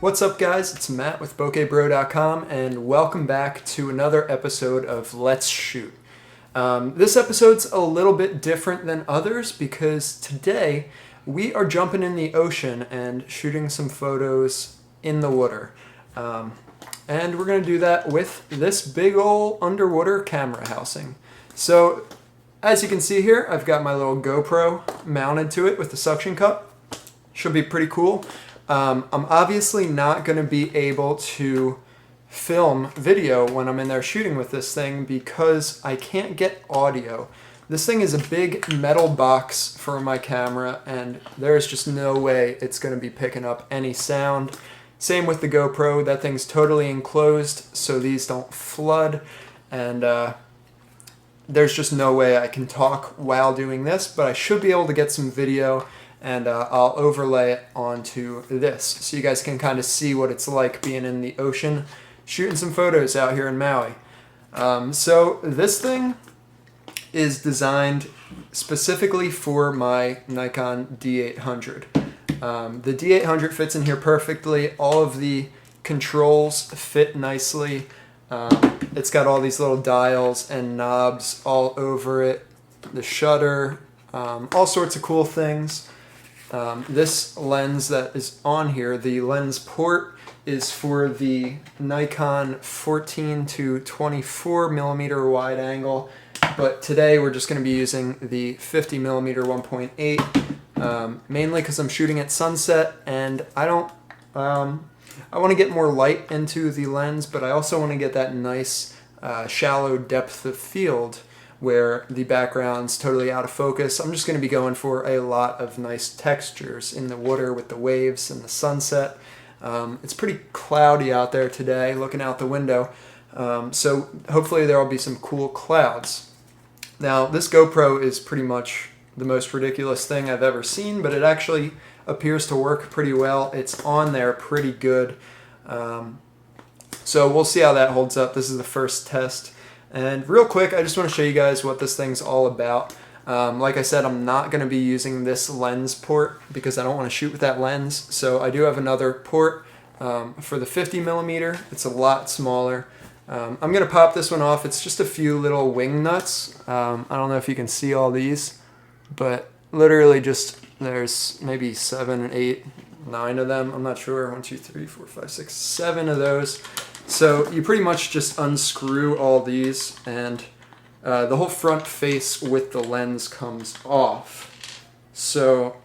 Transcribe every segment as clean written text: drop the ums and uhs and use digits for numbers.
What's up, guys? It's Matt with bokehbro.com, and welcome back to another episode of Let's Shoot. This episode's a little bit different than others because today we are jumping in the ocean and shooting some photos in the water. And we're going to do that with this big ol' underwater camera housing. So, as you can see here, I've got my little GoPro mounted to it with the suction cup. Should be pretty cool. I'm obviously not going to be able to film video when I'm in there shooting with this thing because I can't get audio. This thing is a big metal box for my camera, and there's just no way it's going to be picking up any sound. Same with the GoPro. That thing's totally enclosed so these don't flood, and there's just no way I can talk while doing this, but I should be able to get some video, and I'll overlay it onto this so you guys can kind of see what it's like being in the ocean shooting some photos out here in Maui. So this thing is designed specifically for my Nikon D800. The D800 fits in here perfectly. All of the controls fit nicely. It's got all these little dials and knobs all over it. The shutter, all sorts of cool things. This lens that is on here, the lens port, is for the Nikon 14 to 24 millimeter wide angle, but today we're just going to be using the 50 millimeter 1.8, mainly because I'm shooting at sunset, and I want to get more light into the lens, but I also want to get that nice shallow depth of field where the background's totally out of focus. I'm just going to be going for a lot of nice textures in the water with the waves and the sunset. It's pretty cloudy out there today, looking out the window, so hopefully there will be some cool clouds. Now, this GoPro is pretty much the most ridiculous thing I've ever seen, but it actually appears to work pretty well. It's on there pretty good. So we'll see how that holds up. This is the first test. And real quick, I just want to show you guys what this thing's all about. Like I said, I'm not going to be using this lens port because I don't want to shoot with that lens. So I do have another port for the 50 millimeter. It's a lot smaller. I'm going to pop this one off. It's just a few little wing nuts. I don't know if you can see all these, but literally just there's maybe 7, 8, 9 of them. I'm not sure. 1, 2, 3, 4, 5, 6, 7 of those. So you pretty much just unscrew all these, and the whole front face with the lens comes off. So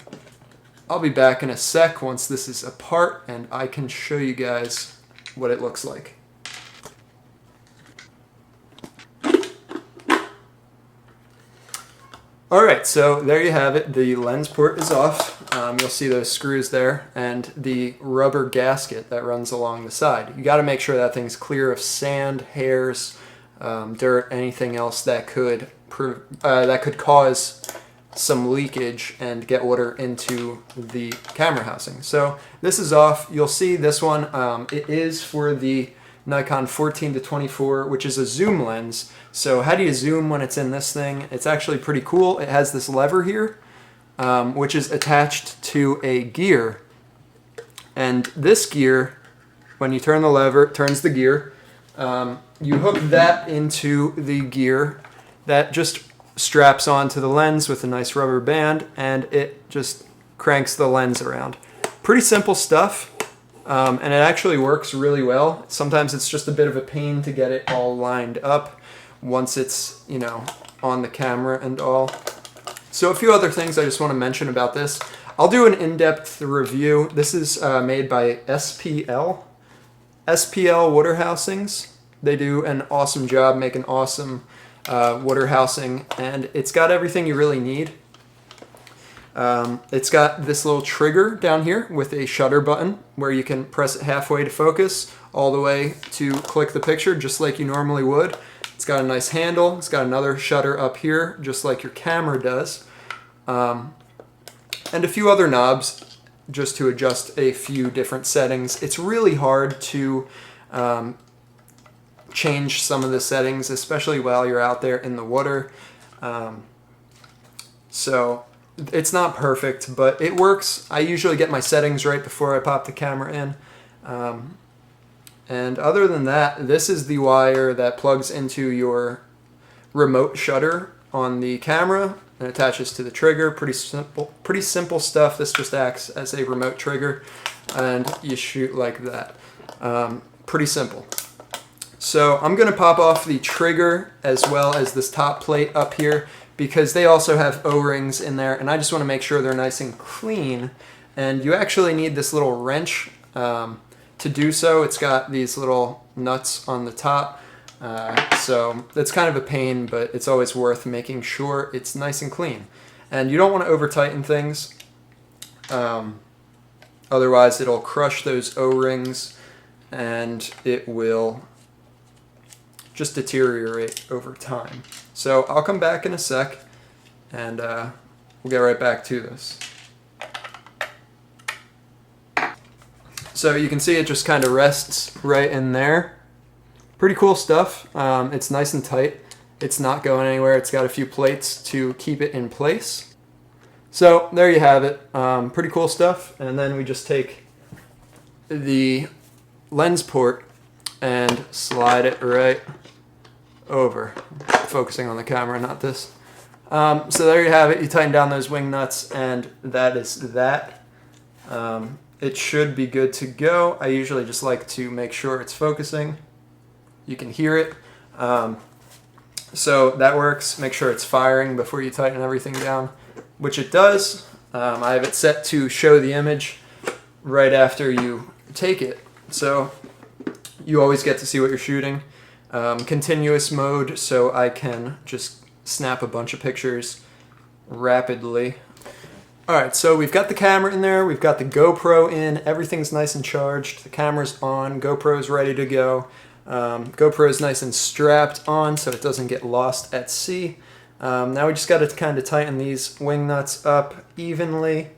I'll be back in a sec once this is apart, and I can show you guys what it looks like. Alright, so there you have it. The lens port is off. You'll see those screws there and the rubber gasket that runs along the side. You got to make sure that thing's clear of sand, hairs, dirt, anything else that could cause some leakage and get water into the camera housing. So this is off. You'll see this one. It is for the Nikon 14 to 24, which is a zoom lens. So how do you zoom when it's in this thing? It's actually pretty cool. It has this lever here, which is attached to a gear. And this gear, when you turn the lever, it turns the gear. You hook that into the gear. That just straps onto the lens with a nice rubber band, and it just cranks the lens around. Pretty simple stuff. And it actually works really well. Sometimes it's just a bit of a pain to get it all lined up once it's, on the camera and all. So a few other things I just want to mention about this. I'll do an in-depth review. This is made by SPL. SPL water housings. They do an awesome job making awesome water housing, and it's got everything you really need. It's got this little trigger down here with a shutter button where you can press it halfway to focus, all the way to click the picture just like you normally would. It's got a nice handle. It's got another shutter up here just like your camera does. And a few other knobs just to adjust a few different settings. It's really hard to change some of the settings, especially while you're out there in the water. So it's not perfect, but it works. I usually get my settings right before I pop the camera in. And other than that, this is the wire that plugs into your remote shutter on the camera and attaches to the trigger. Pretty simple stuff. This just acts as a remote trigger, and you shoot like that. Pretty simple. So I'm going to pop off the trigger as well as this top plate up here, because they also have O-rings in there, and I just want to make sure they're nice and clean. And you actually need this little wrench to do so. It's got these little nuts on the top, so it's kind of a pain, but it's always worth making sure it's nice and clean. And you don't want to over tighten things, otherwise it'll crush those O-rings and it will just deteriorate over time. So I'll come back in a sec, and we'll get right back to this. So you can see it just kind of rests right in there. Pretty cool stuff. It's nice and tight. It's not going anywhere. It's got a few plates to keep it in place. So there you have it. Pretty cool stuff. And then we just take the lens port and slide it right over. Focusing on the camera, not this. So there you have it. You tighten down those wing nuts, and that is that. It should be good to go. I usually just like to make sure it's focusing. You can hear it. So that works. Make sure it's firing before you tighten everything down, which it does. I have it set to show the image right after you take it. So you always get to see what you're shooting. Continuous mode, so I can just snap a bunch of pictures rapidly. Alright, so we've got the camera in there, we've got the GoPro in, everything's nice and charged, the camera's on, GoPro's ready to go. GoPro's nice and strapped on so it doesn't get lost at sea. Now we just got to kind of tighten these wing nuts up evenly.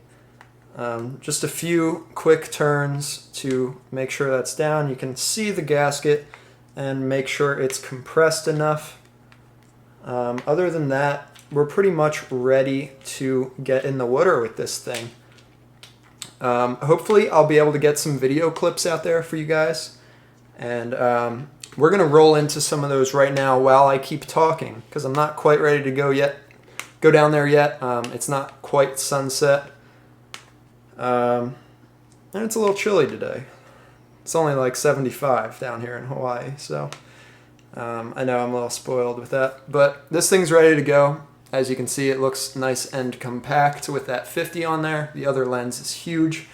Just a few quick turns to make sure that's down. You can see the gasket and make sure it's compressed enough. Other than that, we're pretty much ready to get in the water with this thing. Hopefully I'll be able to get some video clips out there for you guys, and we're gonna roll into some of those right now while I keep talking, because I'm not quite ready to go down there yet. It's not quite sunset, and it's a little chilly today. It's only like 75 down here in Hawaii, so I know I'm a little spoiled with that, but this thing's ready to go. As you can see, it looks nice and compact with that 50 on there. The other lens is huge.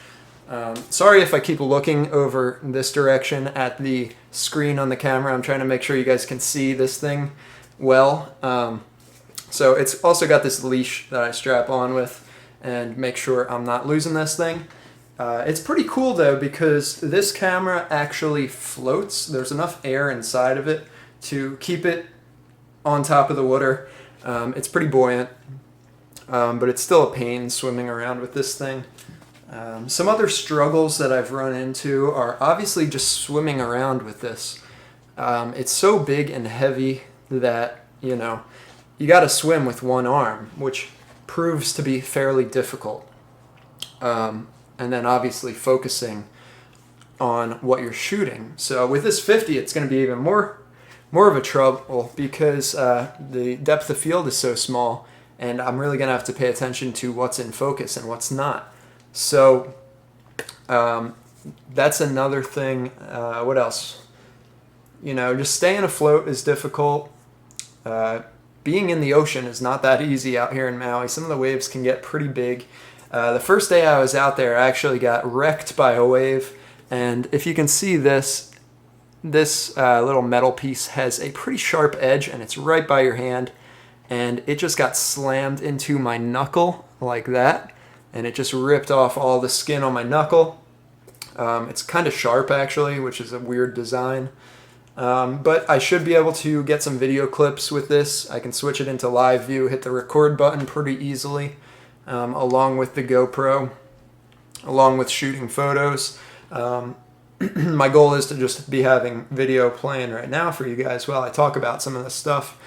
Sorry if I keep looking over this direction at the screen on the camera. I'm trying to make sure you guys can see this thing well. So it's also got this leash that I strap on with and make sure I'm not losing this thing. It's pretty cool though, because this camera actually floats. There's enough air inside of it to keep it on top of the water. It's pretty buoyant, but it's still a pain swimming around with this thing. Some other struggles that I've run into are obviously just swimming around with this. It's so big and heavy that, you know, you got to swim with one arm, which proves to be fairly difficult. And then obviously focusing on what you're shooting. So with this 50, it's going to be even more of a trouble, because the depth of field is so small, and I'm really going to have to pay attention to what's in focus and what's not. So that's another thing. What else? You know, just staying afloat is difficult. Being in the ocean is not that easy out here in Maui. Some of the waves can get pretty big. The first day I was out there, I actually got wrecked by a wave, and if you can see this little metal piece has a pretty sharp edge, and it's right by your hand, and it just got slammed into my knuckle like that, and it just ripped off all the skin on my knuckle. It's kind of sharp actually, which is a weird design, but I should be able to get some video clips with this. I can switch it into live view, hit the record button pretty easily, along with the GoPro, along with shooting photos. My goal is to just be having video playing right now for you guys while I talk about some of this stuff,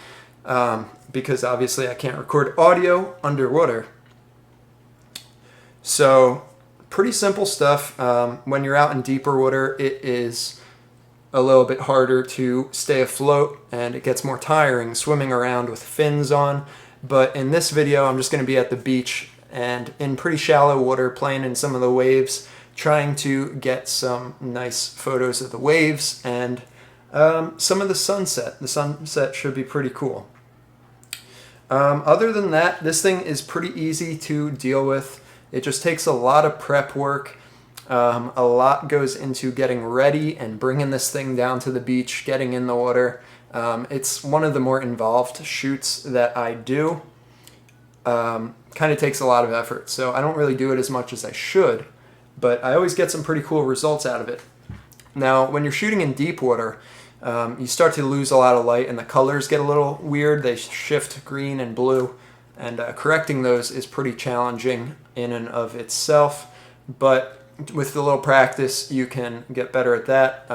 because obviously I can't record audio underwater. So pretty simple stuff. When you're out in deeper water, it is a little bit harder to stay afloat and it gets more tiring swimming around with fins on. But in this video, I'm just going to be at the beach and in pretty shallow water, playing in some of the waves, trying to get some nice photos of the waves and some of the sunset. The sunset should be pretty cool. Other than that, this thing is pretty easy to deal with. It just takes a lot of prep work. A lot goes into getting ready and bringing this thing down to the beach, getting in the water. It's one of the more involved shoots that I do. Kind of takes a lot of effort, so I don't really do it as much as I should, but I always get some pretty cool results out of it. Now, when you're shooting in deep water, you start to lose a lot of light and the colors get a little weird. They shift green and blue, and correcting those is pretty challenging in and of itself, but with a little practice you can get better at that.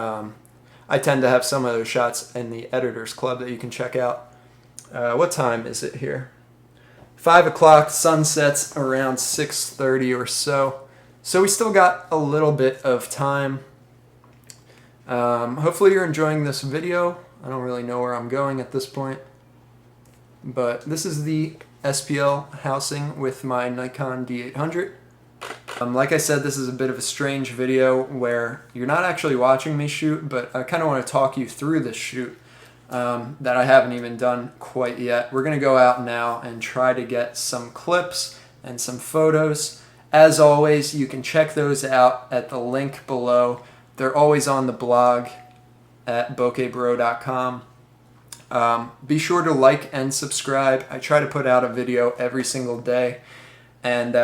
I tend to have some of those shots in the Editors Club that you can check out. What time is it here? 5 o'clock, sun sets around 6:30 or so. So we still got a little bit of time. Hopefully you're enjoying this video. I don't really know where I'm going at this point. But this is the SPL housing with my Nikon D800. Like I said, this is a bit of a strange video where you're not actually watching me shoot, but I kind of want to talk you through this shoot that I haven't even done quite yet. We're going to go out now and try to get some clips and some photos. As always, you can check those out at the link below. They're always on the blog at bokehbro.com. Be sure to like and subscribe. I try to put out a video every single day, and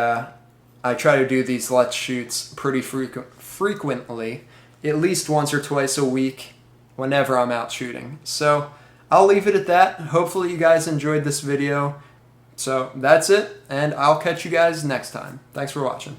I try to do these Let's Shoots pretty frequently, at least once or twice a week whenever I'm out shooting. So I'll leave it at that. Hopefully you guys enjoyed this video. So that's it, and I'll catch you guys next time. Thanks for watching.